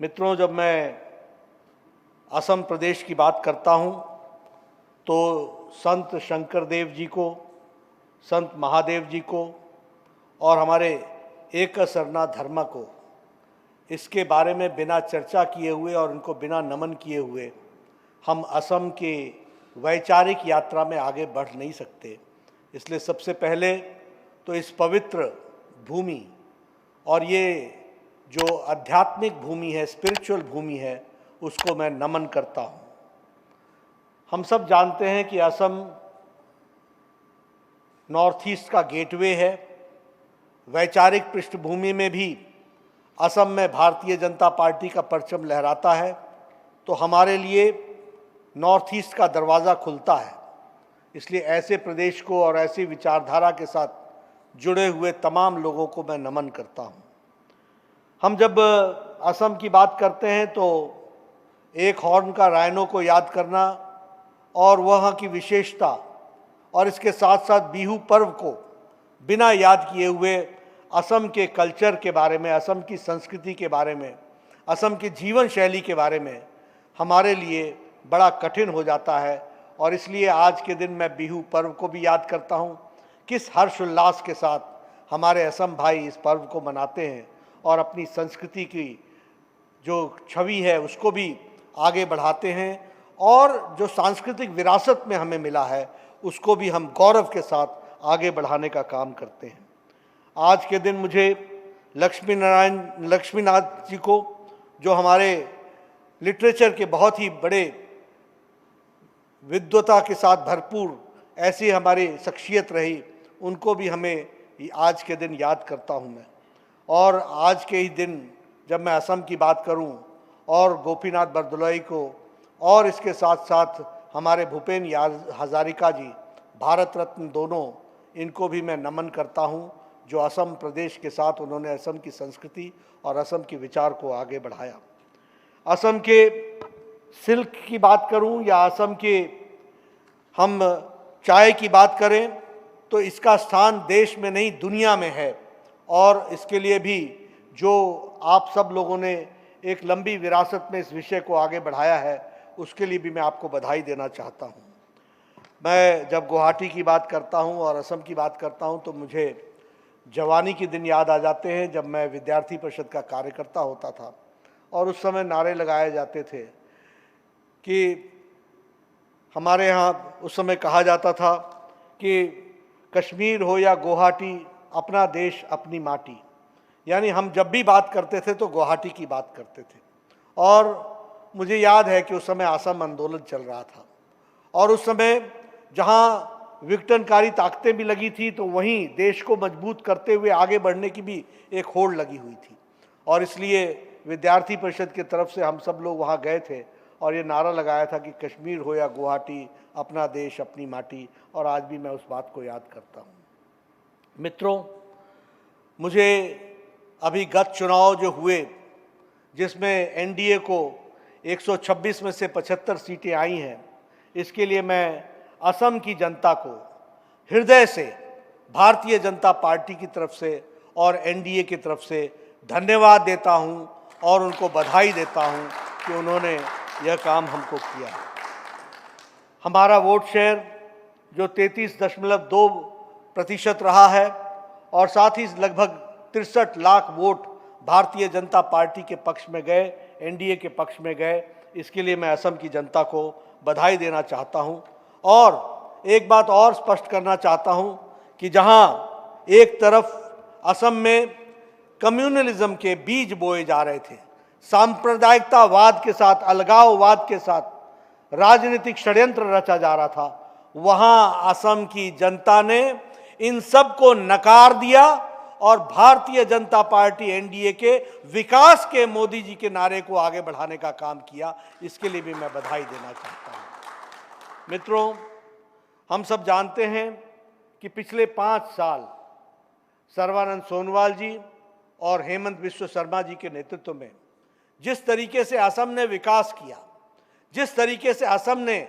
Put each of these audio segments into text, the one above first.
मित्रों, जब मैं असम प्रदेश की बात करता हूँ तो संत शंकर देव जी को, संत महादेव जी को और हमारे एक सरना धर्म को, इसके बारे में बिना चर्चा किए हुए और इनको बिना नमन किए हुए हम असम के वैचारिक यात्रा में आगे बढ़ नहीं सकते। इसलिए सबसे पहले तो इस पवित्र भूमि और ये जो आध्यात्मिक भूमि है, स्पिरिचुअल भूमि है, उसको मैं नमन करता हूँ। हम सब जानते हैं कि असम नॉर्थ ईस्ट का गेटवे है। वैचारिक पृष्ठभूमि में भी असम में भारतीय जनता पार्टी का परचम लहराता है, तो हमारे लिए नॉर्थ ईस्ट का दरवाज़ा खुलता है। इसलिए ऐसे प्रदेश को और ऐसी विचारधारा के साथ जुड़े हुए तमाम लोगों को मैं नमन करता हूँ। हम जब असम की बात करते हैं तो एक हॉर्न का राइनो को याद करना और वहाँ की विशेषता और इसके साथ साथ बिहू पर्व को बिना याद किए हुए असम के कल्चर के बारे में, असम की संस्कृति के बारे में, असम की जीवन शैली के बारे में हमारे लिए बड़ा कठिन हो जाता है। और इसलिए आज के दिन मैं बिहू पर्व को भी याद करता हूँ। किस हर्षोल्लास के साथ हमारे असम भाई इस पर्व को मनाते हैं और अपनी संस्कृति की जो छवि है उसको भी आगे बढ़ाते हैं, और जो सांस्कृतिक विरासत में हमें मिला है उसको भी हम गौरव के साथ आगे बढ़ाने का काम करते हैं। आज के दिन मुझे लक्ष्मीनाथ जी को, जो हमारे लिटरेचर के बहुत ही बड़े विद्वता के साथ भरपूर ऐसी हमारी शख्सियत रही, उनको भी हमें आज के दिन याद करता हूँ मैं। और आज के ही दिन जब मैं असम की बात करूं और गोपीनाथ बरदलोई को और इसके साथ साथ हमारे भूपेन हजारिका जी, भारत रत्न दोनों, इनको भी मैं नमन करता हूं, जो असम प्रदेश के साथ उन्होंने असम की संस्कृति और असम के विचार को आगे बढ़ाया। असम के सिल्क की बात करूं या असम के हम चाय की बात करें तो इसका स्थान देश में नहीं दुनिया में है, और इसके लिए भी जो आप सब लोगों ने एक लंबी विरासत में इस विषय को आगे बढ़ाया है, उसके लिए भी मैं आपको बधाई देना चाहता हूँ। मैं जब गुवाहाटी की बात करता हूँ और असम की बात करता हूँ तो मुझे जवानी के दिन याद आ जाते हैं, जब मैं विद्यार्थी परिषद का कार्यकर्ता होता था और उस समय नारे लगाए जाते थे कि हमारे यहाँ उस समय कहा जाता था कि कश्मीर हो या गुवाहाटी, अपना देश अपनी माटी। यानी हम जब भी बात करते थे तो गुवाहाटी की बात करते थे। और मुझे याद है कि उस समय असम आंदोलन चल रहा था और उस समय जहाँ विघटनकारी ताकतें भी लगी थी तो वहीं देश को मजबूत करते हुए आगे बढ़ने की भी एक होड़ लगी हुई थी। और इसलिए विद्यार्थी परिषद की तरफ से हम सब लोग वहाँ गए थे और ये नारा लगाया था कि कश्मीर हो या गुवाहाटी, अपना देश अपनी माटी। और आज भी मैं उस बात को याद करता हूँ। मित्रों, मुझे अभी गत चुनाव जो हुए, जिसमें एनडीए को 126 में से 75 सीटें आई हैं, इसके लिए मैं असम की जनता को हृदय से भारतीय जनता पार्टी की तरफ से और एनडीए की तरफ से धन्यवाद देता हूं और उनको बधाई देता हूं कि उन्होंने यह काम हमको किया। हमारा वोट शेयर जो 33.2% रहा है और साथ ही लगभग 63 लाख वोट भारतीय जनता पार्टी के पक्ष में गए, एनडीए के पक्ष में गए, इसके लिए मैं असम की जनता को बधाई देना चाहता हूं। और एक बात और स्पष्ट करना चाहता हूं कि जहां एक तरफ असम में कम्युनलिज्म के बीज बोए जा रहे थे, सांप्रदायिकतावाद के साथ, अलगाववाद के साथ राजनीतिक षड्यंत्र रचा जा रहा था, वहां असम की जनता ने इन सब को नकार दिया और भारतीय जनता पार्टी एनडीए के विकास के मोदी जी के नारे को आगे बढ़ाने का काम किया। इसके लिए भी मैं बधाई देना चाहता हूं। मित्रों, हम सब जानते हैं कि पिछले 5 साल सर्बानंद सोनोवाल जी और हेमंत बिस्वा शर्मा जी के नेतृत्व में जिस तरीके से असम ने विकास किया, जिस तरीके से असम ने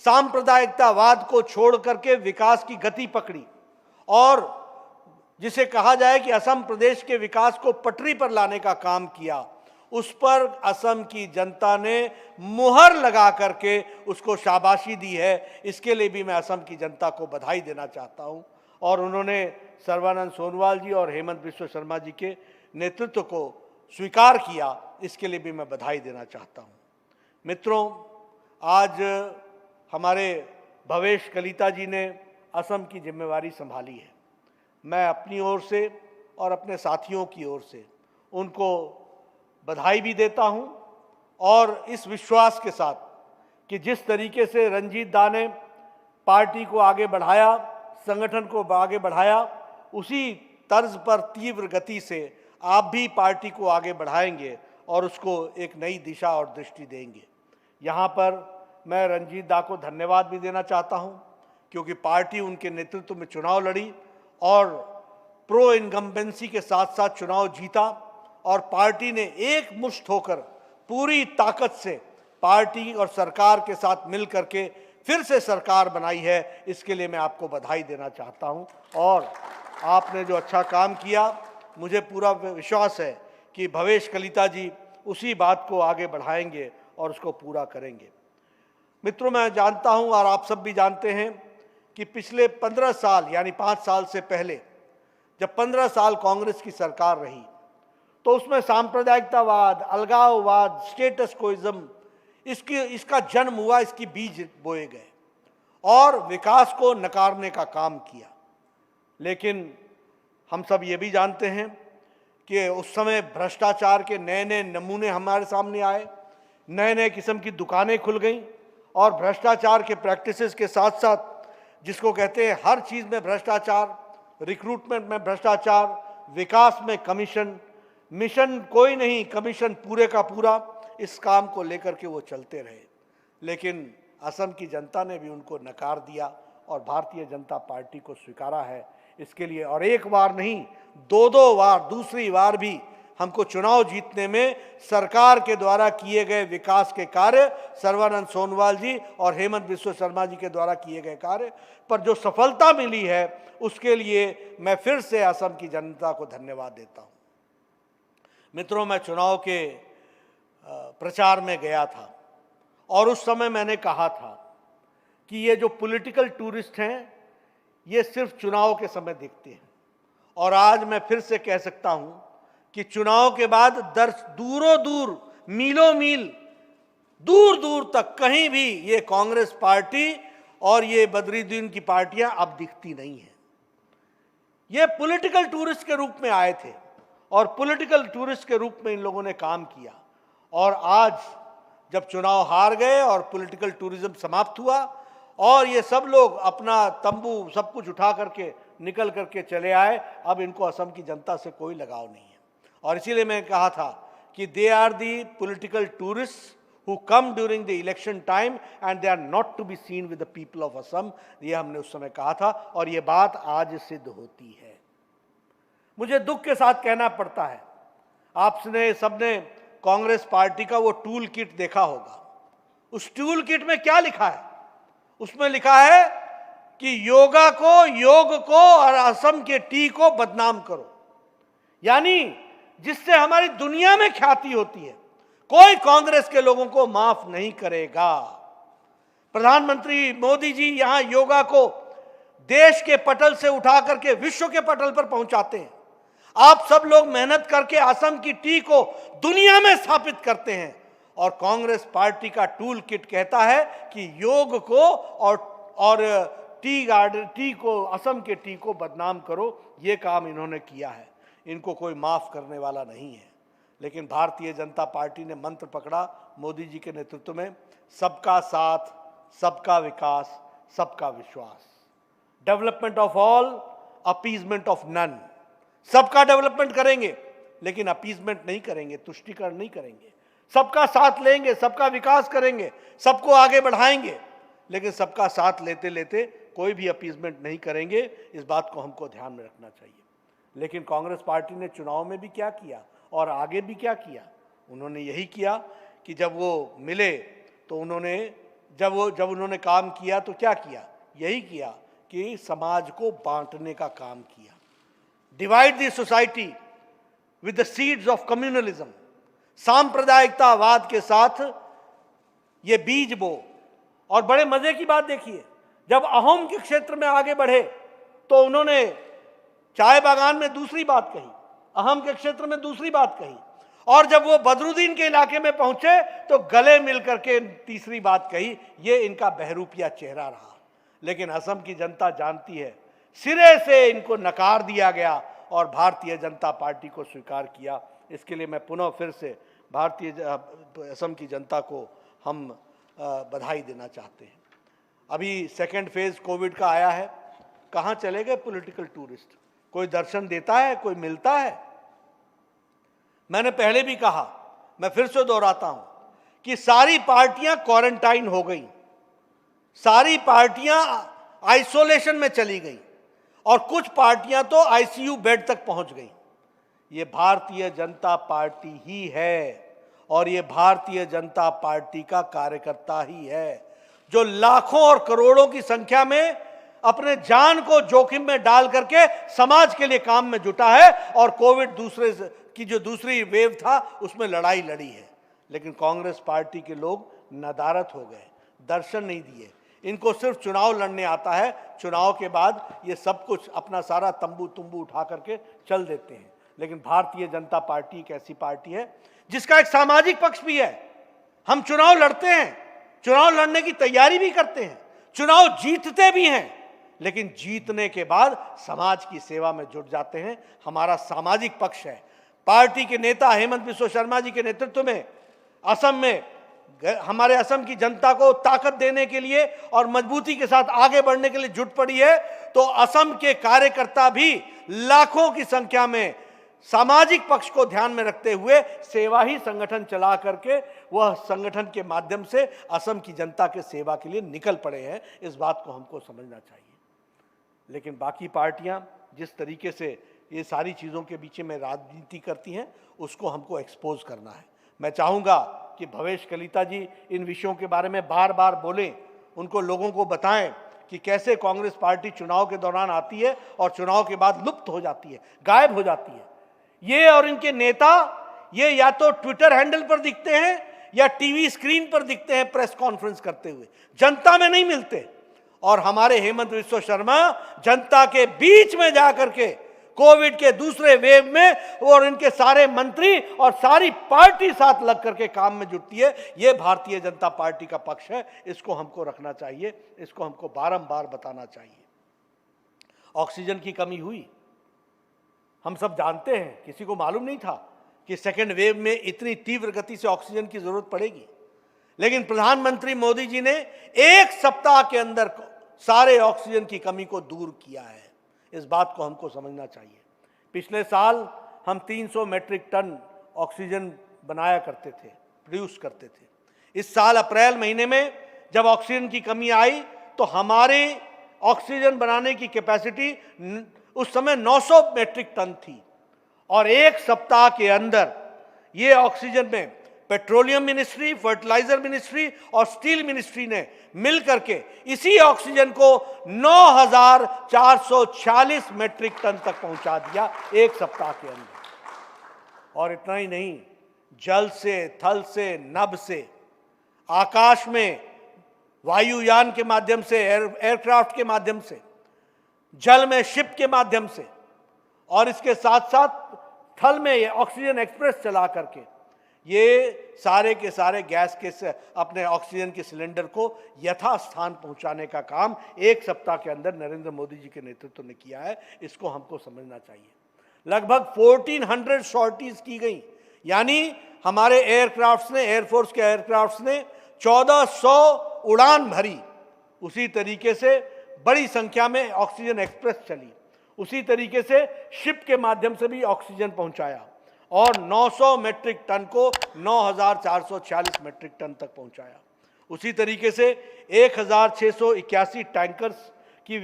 सांप्रदायिकतावाद को छोड़ करके विकास की गति पकड़ी और जिसे कहा जाए कि असम प्रदेश के विकास को पटरी पर लाने का काम किया, उस पर असम की जनता ने मुहर लगा करके उसको शाबाशी दी है। इसके लिए भी मैं असम की जनता को बधाई देना चाहता हूं। और उन्होंने सर्बानंद सोनोवाल जी और हेमंत बिस्वा शर्मा जी के नेतृत्व को स्वीकार किया, इसके लिए भी मैं बधाई देना चाहता हूं। मित्रों, आज हमारे भवेश कलिता जी ने असम की जिम्मेवारी संभाली है। मैं अपनी ओर से और अपने साथियों की ओर से उनको बधाई भी देता हूं, और इस विश्वास के साथ कि जिस तरीके से रंजीत दा ने पार्टी को आगे बढ़ाया, संगठन को आगे बढ़ाया, उसी तर्ज पर तीव्र गति से आप भी पार्टी को आगे बढ़ाएंगे और उसको एक नई दिशा और दृष्टि देंगे। यहाँ पर मैं रंजीत दा को धन्यवाद भी देना चाहता हूँ, क्योंकि पार्टी उनके नेतृत्व में चुनाव लड़ी और प्रो इनकम्बेंसी के साथ साथ चुनाव जीता, और पार्टी ने एक मुश्त होकर पूरी ताकत से पार्टी और सरकार के साथ मिल करके फिर से सरकार बनाई है। इसके लिए मैं आपको बधाई देना चाहता हूं, और आपने जो अच्छा काम किया, मुझे पूरा विश्वास है कि भवेश कलिता जी उसी बात को आगे बढ़ाएंगे और उसको पूरा करेंगे। मित्रों, मैं जानता हूं और आप सब भी जानते हैं कि पिछले 15 साल यानी 5 साल से पहले जब 15 साल कांग्रेस की सरकार रही, तो उसमें सांप्रदायिकतावाद, अलगाववाद, स्टेटस कोइज्म इसका जन्म हुआ, इसकी बीज बोए गए और विकास को नकारने का काम किया। लेकिन हम सब ये भी जानते हैं कि उस समय भ्रष्टाचार के नए नए नमूने हमारे सामने आए, नए नए किस्म की दुकानें खुल गईं, और भ्रष्टाचार के प्रैक्टिसेस के साथ साथ जिसको कहते हैं हर चीज़ में भ्रष्टाचार, रिक्रूटमेंट में भ्रष्टाचार, विकास में कमीशन, मिशन कोई नहीं, कमीशन पूरे का पूरा, इस काम को लेकर के वो चलते रहे। लेकिन असम की जनता ने भी उनको नकार दिया और भारतीय जनता पार्टी को स्वीकारा है। इसके लिए और एक बार नहीं, दो बार, दूसरी बार भी हमको चुनाव जीतने में सरकार के द्वारा किए गए विकास के कार्य, सर्बानंद सोनोवाल जी और हेमंत बिस्वा शर्मा जी के द्वारा किए गए कार्य पर जो सफलता मिली है, उसके लिए मैं फिर से असम की जनता को धन्यवाद देता हूं। मित्रों, मैं चुनाव के प्रचार में गया था और उस समय मैंने कहा था कि ये जो पॉलिटिकल टूरिस्ट हैं, ये सिर्फ चुनाव के समय दिखते हैं, और आज मैं फिर से कह सकता हूं कि चुनाव के बाद दूरों दूर, मीलों मील, दूर दूर तक कहीं भी ये कांग्रेस पार्टी और ये बद्रुद्दीन की पार्टियां अब दिखती नहीं हैं। ये पॉलिटिकल टूरिस्ट के रूप में आए थे और पॉलिटिकल टूरिस्ट के रूप में इन लोगों ने काम किया, और आज जब चुनाव हार गए और पॉलिटिकल टूरिज्म समाप्त हुआ और ये सब लोग अपना तंबू सब कुछ उठा करके निकल करके चले आए, अब इनको असम की जनता से कोई लगाव नहीं है। और इसीलिए मैं कहा था कि they are the political tourist who come during the election time and they are not to be seen with the people of Assam। ये हमने उस समय कहा था और ये बात आज सिद्ध होती है। मुझे दुख के साथ कहना पड़ता है, आपने सबने कांग्रेस पार्टी का वो टूल किट देखा होगा। उस टूल किट में क्या लिखा है? उसमें लिखा है कि योग को और असम के टी को बदनाम करो, यानी जिससे हमारी दुनिया में ख्याति होती है, कोई कांग्रेस के लोगों को माफ नहीं करेगा। प्रधानमंत्री मोदी जी यहां योगा को देश के पटल से उठा करके विश्व के पटल पर पहुंचाते हैं। आप सब लोग मेहनत करके असम की टी को दुनिया में स्थापित करते हैं, और कांग्रेस पार्टी का टूल किट कहता है कि योग को और टी को, असम के टी को बदनाम करो। ये काम इन्होंने किया है, इनको कोई माफ करने वाला नहीं है। लेकिन भारतीय जनता पार्टी ने मंत्र पकड़ा मोदी जी के नेतृत्व में, सबका साथ, सबका विकास, सबका विश्वास, development of all, appeasement of none. सबका डेवलपमेंट करेंगे लेकिन अपीजमेंट नहीं करेंगे, तुष्टीकरण नहीं करेंगे। सबका साथ लेंगे, सबका विकास करेंगे, सबको आगे बढ़ाएंगे, लेकिन सबका साथ लेते लेते कोई भी अपीजमेंट नहीं करेंगे। इस बात को हमको ध्यान में रखना चाहिए। लेकिन कांग्रेस पार्टी ने चुनाव में भी क्या किया और आगे भी क्या किया? उन्होंने यही किया कि जब वो मिले तो उन्होंने जब उन्होंने काम किया तो क्या किया? यही किया कि समाज को बांटने का काम किया। Divide the society with the seeds of communalism. सांप्रदायिकतावाद के साथ ये बीज बो। और बड़े मजे की बात देखिए, जब अहोम के क्षेत्र में आगे बढ़े तो उन्होंने चाय बागान में दूसरी बात कही, अहोम के क्षेत्र में दूसरी बात कही, और जब वो बदरुद्दीन के इलाके में पहुंचे तो गले मिलकर के तीसरी बात कही। ये इनका बहरूपिया चेहरा रहा। लेकिन असम की जनता जानती है, सिरे से इनको नकार दिया गया और भारतीय जनता पार्टी को स्वीकार किया। इसके लिए मैं पुनः फिर से असम की जनता को हम बधाई देना चाहते हैं। अभी सेकेंड फेज कोविड का आया है, कहाँ चले गए पॉलिटिकल टूरिस्ट? कोई दर्शन देता है, कोई मिलता है? मैंने पहले भी कहा, मैं फिर से दोहराता हूं कि सारी पार्टियां क्वारंटाइन हो गई, सारी पार्टियां आइसोलेशन में चली गई और कुछ पार्टियां तो आईसीयू बेड तक पहुंच गई। ये भारतीय जनता पार्टी ही है और ये भारतीय जनता पार्टी का कार्यकर्ता ही है जो लाखों और करोड़ों की संख्या में अपने जान को जोखिम में डाल करके समाज के लिए काम में जुटा है और कोविड की जो दूसरी वेव था उसमें लड़ाई लड़ी है। लेकिन कांग्रेस पार्टी के लोग नदारत हो गए, दर्शन नहीं दिए। इनको सिर्फ चुनाव लड़ने आता है, चुनाव के बाद ये सब कुछ अपना सारा तंबू तुंबू उठा करके चल देते हैं। लेकिन भारतीय जनता पार्टी एक ऐसी पार्टी है जिसका एक सामाजिक पक्ष भी है। हम चुनाव लड़ते हैं, चुनाव लड़ने की तैयारी भी करते हैं, चुनाव जीतते भी हैं, लेकिन जीतने के बाद समाज की सेवा में जुट जाते हैं। हमारा सामाजिक पक्ष है। पार्टी के नेता हेमंत बिस्वा शर्मा जी के नेतृत्व में असम में हमारे असम की जनता को ताकत देने के लिए और मजबूती के साथ आगे बढ़ने के लिए जुट पड़ी है। तो असम के कार्यकर्ता भी लाखों की संख्या में सामाजिक पक्ष को ध्यान में रखते हुए सेवा ही संगठन चला करके वह संगठन के माध्यम से असम की जनता के सेवा के लिए निकल पड़े हैं। इस बात को हमको समझना चाहिए। लेकिन बाकी पार्टियां जिस तरीके से ये सारी चीज़ों के बीच में राजनीति करती हैं उसको हमको एक्सपोज करना है। मैं चाहूँगा कि भवेश कलिता जी इन विषयों के बारे में बार बार बोलें, उनको लोगों को बताएं कि कैसे कांग्रेस पार्टी चुनाव के दौरान आती है और चुनाव के बाद लुप्त हो जाती है, गायब हो जाती है। ये और इनके नेता ये या तो ट्विटर हैंडल पर दिखते हैं या टीवी स्क्रीन पर दिखते हैं प्रेस कॉन्फ्रेंस करते हुए, जनता में नहीं मिलते। और हमारे हेमंत बिस्वा शर्मा जनता के बीच में जाकर के कोविड के दूसरे वेव में और इनके सारे मंत्री और सारी पार्टी साथ लग करके काम में जुटती है। ये भारतीय जनता पार्टी का पक्ष है, इसको हमको रखना चाहिए, इसको हमको बारंबार बताना चाहिए। ऑक्सीजन की कमी हुई, हम सब जानते हैं, किसी को मालूम नहीं था कि सेकेंड वेव में इतनी तीव्र गति से ऑक्सीजन की जरूरत पड़ेगी। लेकिन प्रधानमंत्री मोदी जी ने एक सप्ताह के अंदर सारे ऑक्सीजन की कमी को दूर किया है। इस बात को हमको समझना चाहिए। पिछले साल हम 300 मैट्रिक टन ऑक्सीजन बनाया करते थे, प्रोड्यूस करते थे। इस साल अप्रैल महीने में जब ऑक्सीजन की कमी आई तो हमारे ऑक्सीजन बनाने की कैपेसिटी उस समय 900 मैट्रिक टन थी और एक सप्ताह के अंदर ये ऑक्सीजन में पेट्रोलियम मिनिस्ट्री, फर्टिलाइजर मिनिस्ट्री और स्टील मिनिस्ट्री ने मिलकर के इसी ऑक्सीजन को 9,446 मैट्रिक टन तक पहुंचा दिया एक सप्ताह के अंदर। और इतना ही नहीं, जल से, थल से, नभ से, आकाश में वायुयान के माध्यम से, एयरक्राफ्ट के माध्यम से, जल में शिप के माध्यम से, और इसके साथ साथ थल में ऑक्सीजन एक्सप्रेस चला करके ये सारे के सारे गैस के अपने ऑक्सीजन के सिलेंडर को यथास्थान पहुंचाने का काम एक सप्ताह के अंदर नरेंद्र मोदी जी के नेतृत्व में किया है। इसको हमको समझना चाहिए। लगभग 1400 सॉर्टीज की गई, यानी हमारे एयरक्राफ्ट्स ने, एयरफोर्स के एयरक्राफ्ट्स ने 1400 उड़ान भरी। उसी तरीके से बड़ी संख्या में ऑक्सीजन एक्सप्रेस चली, उसी तरीके से शिप के माध्यम से भी ऑक्सीजन पहुंचाया और 900 मैट्रिक टन को 9,446 मैट्रिक टन तक पहुंचाया। उसी तरीके से 1,681 टैंकर्स की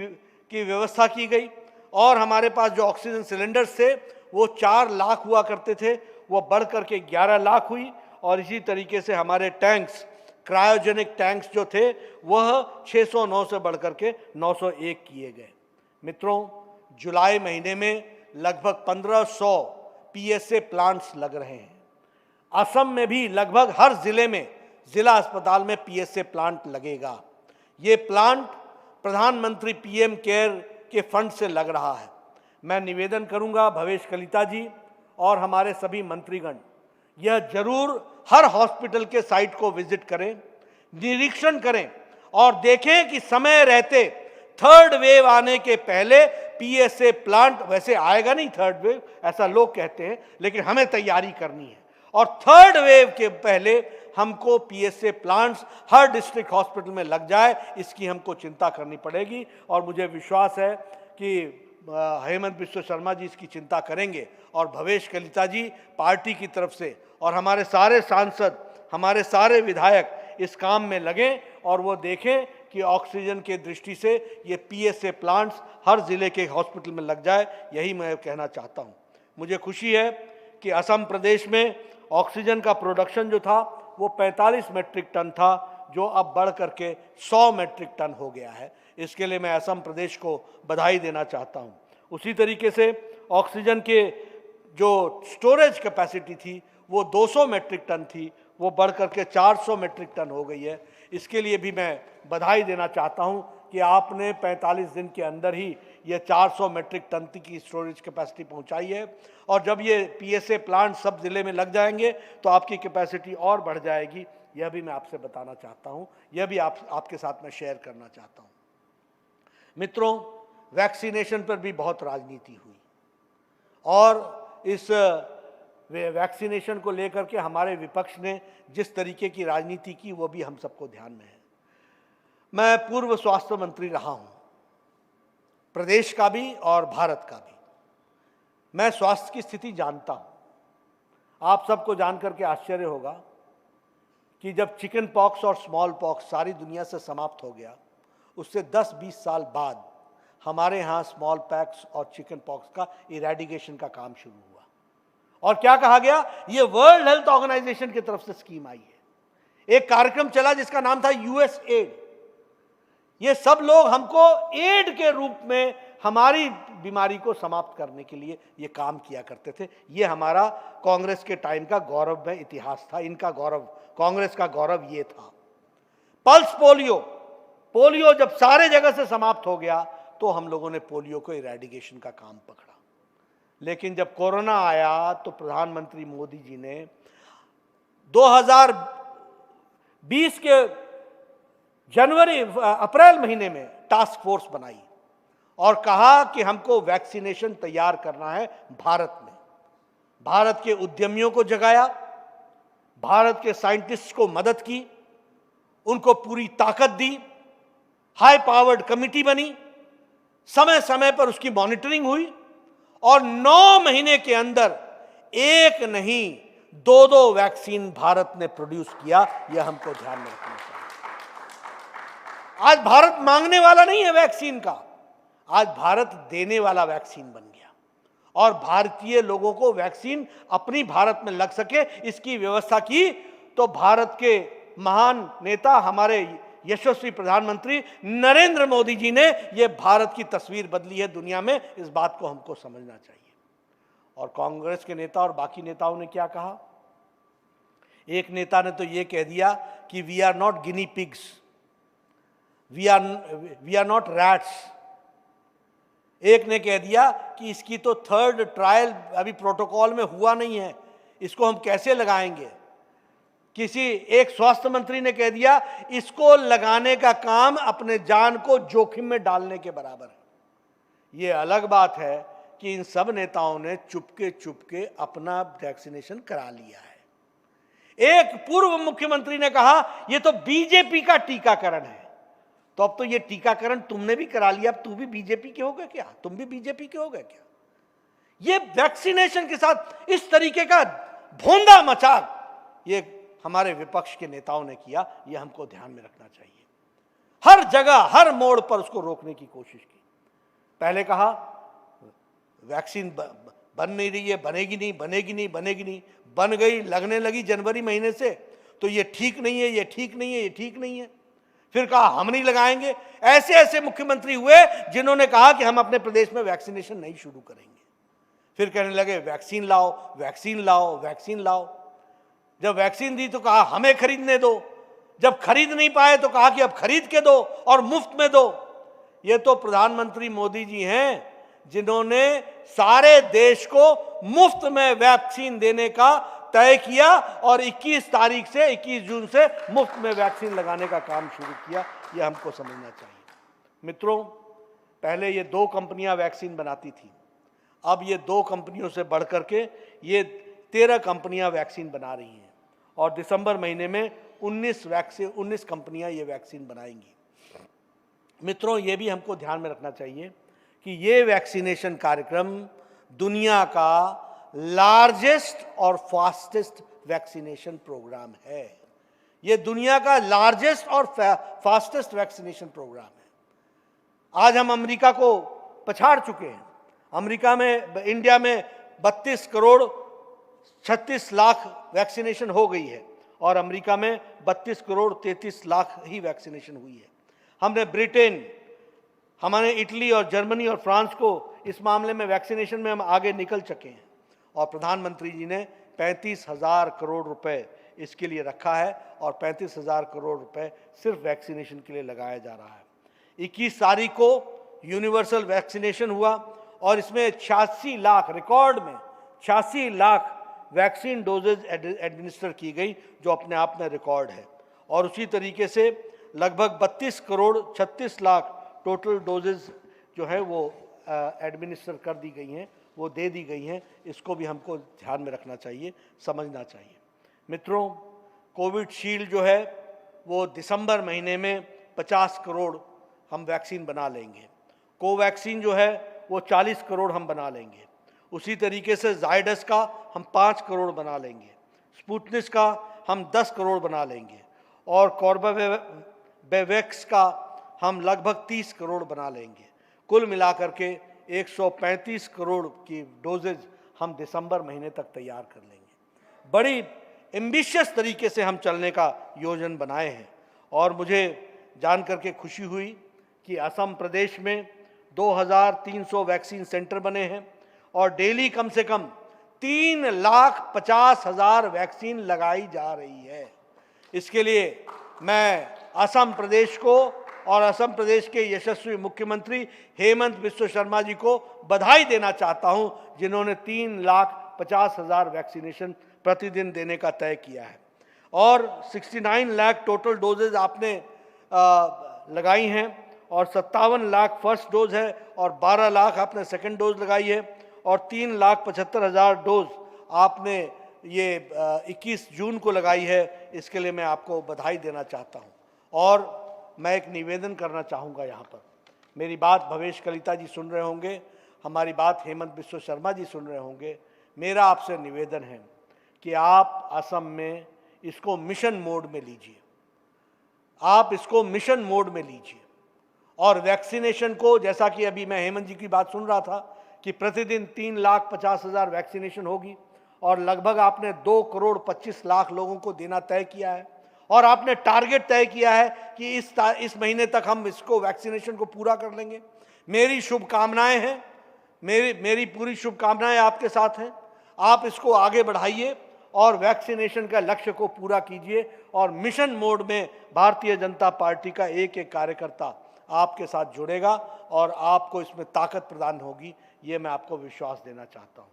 व्यवस्था की गई और हमारे पास जो ऑक्सीजन सिलेंडर्स थे वो 4 लाख हुआ करते थे, वो बढ़ करके 11 लाख हुई। और इसी तरीके से हमारे टैंक्स, क्रायोजेनिक टैंक्स जो थे वह 609 से बढ़ करके 901 किए गए। मित्रों, जुलाई महीने में लगभग 1500 पीएसए प्लांट्स लग रहे हैं। असम में भी लगभग हर जिले में जिला अस्पताल में पीएसए प्लांट लगेगा। ये प्लांट प्रधानमंत्री पीएम केयर के फंड से लग रहा है। मैं निवेदन करूंगा भवेश कलिता जी और हमारे सभी मंत्रीगण, यह जरूर हर हॉस्पिटल के साइट को विजिट करें, निरीक्षण करें और देखें कि समय रहते थर्ड वेव आने के पहले पीएसए प्लांट, वैसे आएगा नहीं थर्ड वेव, ऐसा लोग कहते हैं, लेकिन हमें तैयारी करनी है और थर्ड वेव के पहले हमको पीएसए प्लांट्स हर डिस्ट्रिक्ट हॉस्पिटल में लग जाए, इसकी हमको चिंता करनी पड़ेगी। और मुझे विश्वास है कि हेमंत बिश्व शर्मा जी इसकी चिंता करेंगे और भवेश कलिता जी पार्टी की तरफ से और हमारे सारे सांसद, हमारे सारे विधायक इस काम में लगें और वो देखें कि ऑक्सीजन के दृष्टि से ये पीएसए प्लांट्स हर जिले के हॉस्पिटल में लग जाए। यही मैं कहना चाहता हूँ। मुझे खुशी है कि असम प्रदेश में ऑक्सीजन का प्रोडक्शन जो था वो 45 मेट्रिक टन था, जो अब बढ़ करके 100 मेट्रिक टन हो गया है। इसके लिए मैं असम प्रदेश को बधाई देना चाहता हूँ। उसी तरीके से ऑक्सीजन के जो स्टोरेज कैपेसिटी थी वो 200 मेट्रिक टन थी, वो बढ़ करके 400 मेट्रिक टन हो गई है। इसके लिए भी मैं बधाई देना चाहता हूं कि आपने 45 दिन के अंदर ही ये 400 मेट्रिक टन की स्टोरेज कैपेसिटी पहुंचाई है। और जब ये पीएसए प्लांट सब जिले में लग जाएंगे तो आपकी कैपेसिटी और बढ़ जाएगी। यह भी मैं आपसे बताना चाहता हूं, यह भी आपके साथ में शेयर करना चाहता हूं। मित्रों, वैक्सीनेशन पर भी बहुत राजनीति हुई और इस वैक्सीनेशन को लेकर के हमारे विपक्ष ने जिस तरीके की राजनीति की वो भी हम सबको ध्यान में है। मैं पूर्व स्वास्थ्य मंत्री रहा हूं, प्रदेश का भी और भारत का भी। मैं स्वास्थ्य की स्थिति जानता हूं। आप सबको जानकर के आश्चर्य होगा कि जब चिकन पॉक्स और स्मॉल पॉक्स सारी दुनिया से समाप्त हो गया, उससे 10-20 साल बाद हमारे यहाँ स्मॉल पॉक्स और चिकन पॉक्स का इरेडिकेशन का काम शुरू हुआ। और क्या कहा गया, ये वर्ल्ड हेल्थ ऑर्गेनाइजेशन की तरफ से स्कीम आई है। एक कार्यक्रम चला जिसका नाम था यूएस एड। ये सब लोग हमको एड के रूप में हमारी बीमारी को समाप्त करने के लिए ये काम किया करते थे। ये हमारा कांग्रेस के टाइम का गौरवमय इतिहास था। इनका गौरव, कांग्रेस का गौरव ये था। पल्स पोलियो, पोलियो जब सारे जगह से समाप्त हो गया तो हम लोगों ने पोलियो को इरेडिकेशन का काम पकड़ा। लेकिन जब कोरोना आया तो प्रधानमंत्री मोदी जी ने 2020 के अप्रैल महीने में टास्क फोर्स बनाई और कहा कि हमको वैक्सीनेशन तैयार करना है भारत में। भारत के उद्यमियों को जगाया, भारत के साइंटिस्ट को मदद की, उनको पूरी ताकत दी, हाई पावर्ड कमिटी बनी, समय समय पर उसकी मॉनिटरिंग हुई और 9 महीने के अंदर एक नहीं 2 वैक्सीन भारत ने प्रोड्यूस किया। यह हमको ध्यान में रखना चाहिए। आज भारत मांगने वाला नहीं है वैक्सीन का, आज भारत देने वाला वैक्सीन बन गया और भारतीय लोगों को वैक्सीन अपनी भारत में लग सके इसकी व्यवस्था की। तो भारत के महान नेता, हमारे यशस्वी प्रधानमंत्री नरेंद्र मोदी जी ने यह भारत की तस्वीर बदली है दुनिया में। इस बात को हमको समझना चाहिए। और कांग्रेस के नेता और बाकी नेताओं ने क्या कहा? एक नेता ने तो यह कह दिया कि we are not guinea pigs, we are not rats. एक ने कह दिया कि इसकी तो थर्ड ट्रायल अभी प्रोटोकॉल में हुआ नहीं है, इसको हम कैसे लगाएंगे। किसी एक स्वास्थ्य मंत्री ने कह दिया इसको लगाने का काम अपने जान को जोखिम में डालने के बराबर है। ये अलग बात है कि इन सब नेताओं ने चुपके चुपके अपना वैक्सीनेशन करा लिया है। एक पूर्व मुख्यमंत्री ने कहा ये तो बीजेपी का टीकाकरण है। तो अब तो ये टीकाकरण तुमने भी करा लिया, अब तू भी बीजेपी के हो गए क्या? तुम भी बीजेपी के हो गए क्या? ये वैक्सीनेशन के साथ इस तरीके का भोंदा मचाक ये हमारे विपक्ष के नेताओं ने किया। यह हमको ध्यान में रखना चाहिए। हर जगह हर मोड़ पर उसको रोकने की कोशिश की। पहले कहा वैक्सीन बन नहीं रही है, बनेगी नहीं, बनेगी नहीं, बनेगी नहीं, बन गई, लगने लगी जनवरी महीने से, तो ये ठीक नहीं है, ये ठीक नहीं है, ये ठीक नहीं है। फिर कहा हम नहीं लगाएंगे। ऐसे ऐसे मुख्यमंत्री हुए जिन्होंने कहा कि हम अपने प्रदेश में वैक्सीनेशन नहीं शुरू करेंगे। फिर कहने लगे वैक्सीन लाओ, वैक्सीन लाओ, वैक्सीन लाओ। जब वैक्सीन दी तो कहा हमें खरीदने दो, जब खरीद नहीं पाए तो कहा कि अब खरीद के दो और मुफ्त में दो। ये तो प्रधानमंत्री मोदी जी हैं जिन्होंने सारे देश को मुफ्त में वैक्सीन देने का तय किया और 21 जून से मुफ्त में वैक्सीन लगाने का काम शुरू किया। ये हमको समझना चाहिए। मित्रों, पहले ये 2 कंपनियां वैक्सीन बनाती थी, अब ये 2 कंपनियों से बढ़कर के ये 13 कंपनियां वैक्सीन बना रही हैं और दिसंबर महीने में 19 कंपनियां ये वैक्सीन बनाएंगी। मित्रों, ये भी हमको ध्यान में रखना चाहिए कि ये वैक्सीनेशन कार्यक्रम दुनिया का लार्जेस्ट और फास्टेस्ट वैक्सीनेशन प्रोग्राम है। ये दुनिया का लार्जेस्ट और फास्टेस्ट वैक्सीनेशन प्रोग्राम है। आज हम अमेरिका को पछाड़ चुके हैं। इंडिया में 32 करोड़ 36 लाख वैक्सीनेशन हो गई है और अमेरिका में 32 करोड़ 33 लाख ही वैक्सीनेशन हुई है। हमने ब्रिटेन, हमारे इटली और जर्मनी और फ्रांस को इस मामले में वैक्सीनेशन में हम आगे निकल चुके हैं और प्रधानमंत्री जी ने 35,000 करोड़ रुपए इसके लिए रखा है और 35,000 करोड़ रुपए सिर्फ वैक्सीनेशन के लिए लगाया जा रहा है। 21 तारीख को यूनिवर्सल वैक्सीनेशन हुआ और इसमें 86 लाख, रिकॉर्ड में 86 लाख वैक्सीन डोजेज एडमिनिस्टर की गई, जो अपने आप में रिकॉर्ड है। और उसी तरीके से लगभग 32 करोड़ 36 लाख टोटल डोजेज जो है वो एडमिनिस्टर कर दी गई हैं, वो दे दी गई हैं। इसको भी हमको ध्यान में रखना चाहिए, समझना चाहिए। मित्रों, कोविड शील्ड जो है वो दिसंबर महीने में 50 करोड़ हम वैक्सीन बना लेंगे। कोवैक्सीन जो है वो 40 करोड़ हम बना लेंगे। उसी तरीके से जायडस का हम 5 करोड़ बना लेंगे, स्पुतनिक का हम 10 करोड़ बना लेंगे और कॉर्बेवैक्स का हम लगभग 30 करोड़ बना लेंगे। कुल मिलाकर के 135 करोड़ की डोजेज हम दिसंबर महीने तक तैयार कर लेंगे। बड़ी एम्बिशियस तरीके से हम चलने का योजना बनाए हैं और मुझे जान करके खुशी हुई कि असम प्रदेश में 2300 वैक्सीन सेंटर बने हैं और डेली कम से कम 3,50,000 वैक्सीन लगाई जा रही है। इसके लिए मैं असम प्रदेश को और असम प्रदेश के यशस्वी मुख्यमंत्री हेमंत बिस्वा शर्मा जी को बधाई देना चाहता हूं, जिन्होंने 3,50,000 वैक्सीनेशन प्रतिदिन देने का तय किया है और 69 लाख टोटल डोजेज आपने लगाई हैं और 57 लाख फर्स्ट डोज है और 12 लाख आपने सेकंड डोज लगाई है और 3,75,000 डोज आपने ये 21 जून को लगाई है। इसके लिए मैं आपको बधाई देना चाहता हूं और मैं एक निवेदन करना चाहूँगा। यहाँ पर मेरी बात भवेश कलिता जी सुन रहे होंगे, हमारी बात हेमंत बिस्वा शर्मा जी सुन रहे होंगे। मेरा आपसे निवेदन है कि आप असम में इसको मिशन मोड में लीजिए, आप इसको मिशन मोड में लीजिए और वैक्सीनेशन को, जैसा कि अभी मैं हेमंत जी की बात सुन रहा था कि प्रतिदिन 3,50,000 वैक्सीनेशन होगी और लगभग आपने 2 करोड़ 25 लाख लोगों को देना तय किया है और आपने टारगेट तय किया है कि इस महीने तक हम इसको वैक्सीनेशन को पूरा कर लेंगे। मेरी शुभकामनाएं हैं, मेरी पूरी शुभकामनाएं आपके साथ हैं। आप इसको आगे बढ़ाइए और वैक्सीनेशन का लक्ष्य को पूरा कीजिए और मिशन मोड में भारतीय जनता पार्टी का एक एक कार्यकर्ता आपके साथ जुड़ेगा और आपको इसमें ताकत प्रदान होगी, ये मैं आपको विश्वास देना चाहता हूँ।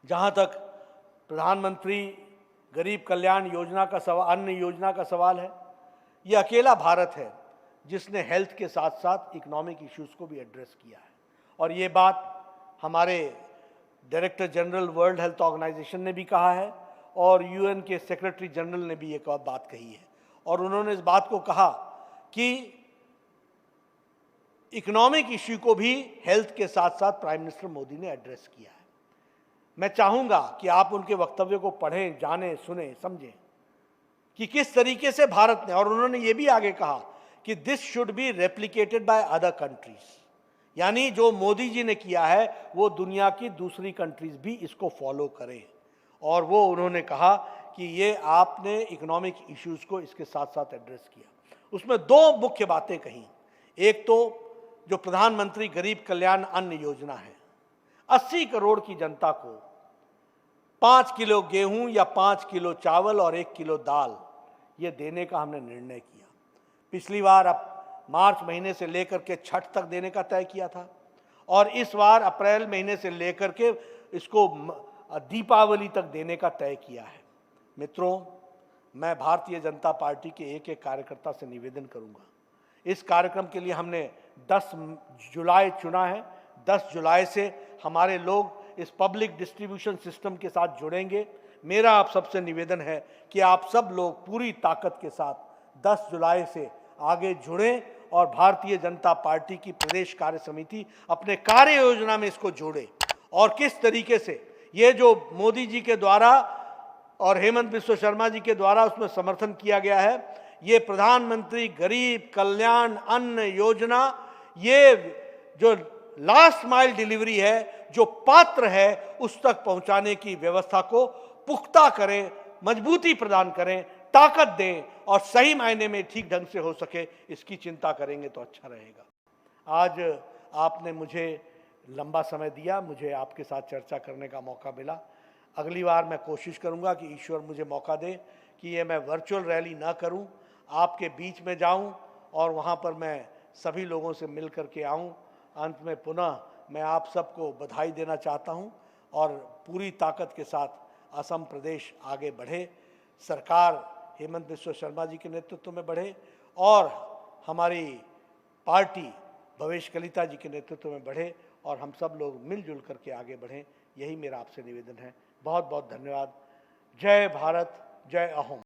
जहाँ तक प्रधानमंत्री गरीब कल्याण योजना का सवाल, अन्न योजना का सवाल है, ये अकेला भारत है जिसने हेल्थ के साथ साथ इकोनॉमिक इश्यूज को भी एड्रेस किया है और ये बात हमारे director general world health organization ने भी कहा है और यूएन के सेक्रेटरी जनरल ने भी एक बात कही है और उन्होंने इस बात को कहा कि इकोनॉमिक इश्यू को भी हेल्थ के साथ साथ प्राइम मिनिस्टर मोदी ने एड्रेस किया है। मैं चाहूँगा कि आप उनके वक्तव्य को पढ़ें, जानें, सुनें, समझें कि किस तरीके से भारत ने, और उन्होंने ये भी आगे कहा कि this should be replicated by other countries, यानी जो मोदी जी ने किया है वो दुनिया की दूसरी कंट्रीज भी इसको फॉलो करें। और वो उन्होंने कहा कि ये आपने इकोनॉमिक इश्यूज को इसके साथ साथ एड्रेस किया। उसमें 2 मुख्य बातें कही। एक तो जो प्रधानमंत्री गरीब कल्याण अन्न योजना है, 80 करोड़ की जनता को 5 किलो गेहूं या 5 किलो चावल और 1 किलो दाल ये देने का हमने निर्णय किया। पिछली बार अब मार्च महीने से लेकर के छठ तक देने का तय किया था और इस बार अप्रैल महीने से लेकर के इसको दीपावली तक देने का तय किया है। मित्रों, मैं भारतीय जनता पार्टी के एक एक कार्यकर्ता से निवेदन करूंगा, इस कार्यक्रम के लिए हमने 10 जुलाई चुना है। 10 जुलाई से हमारे लोग इस पब्लिक डिस्ट्रीब्यूशन सिस्टम के साथ जुड़ेंगे। मेरा आप सबसे निवेदन है कि आप सब लोग पूरी ताकत के साथ 10 जुलाई से आगे जुड़ें और भारतीय जनता पार्टी की प्रदेश कार्य समिति अपने कार्य योजना में इसको जोड़े। और किस तरीके से ये जो मोदी जी के द्वारा और हेमंत बिस्वा शर्मा जी के द्वारा उसमें समर्थन किया गया है, ये प्रधानमंत्री गरीब कल्याण अन्न योजना, ये जो लास्ट माइल डिलीवरी है, जो पात्र है उस तक पहुंचाने की व्यवस्था को पुख्ता करें, मजबूती प्रदान करें, ताकत दें और सही मायने में ठीक ढंग से हो सके इसकी चिंता करेंगे तो अच्छा रहेगा। आज आपने मुझे लंबा समय दिया, मुझे आपके साथ चर्चा करने का मौका मिला। अगली बार मैं कोशिश करूंगा कि ईश्वर मुझे मौका दे कि ये मैं वर्चुअल रैली ना करूं, आपके बीच में जाऊं और वहां पर मैं सभी लोगों से मिल करके आऊं। अंत में पुनः मैं आप सबको बधाई देना चाहता हूं और पूरी ताकत के साथ असम प्रदेश आगे बढ़े, सरकार हेमंत बिस्वा शर्मा जी के नेतृत्व में बढ़े और हमारी पार्टी भवेश कलिता जी के नेतृत्व में बढ़े और हम सब लोग मिलजुल करके आगे बढ़ें, यही मेरा आपसे निवेदन है। बहुत बहुत धन्यवाद। जय भारत, जय अहोम।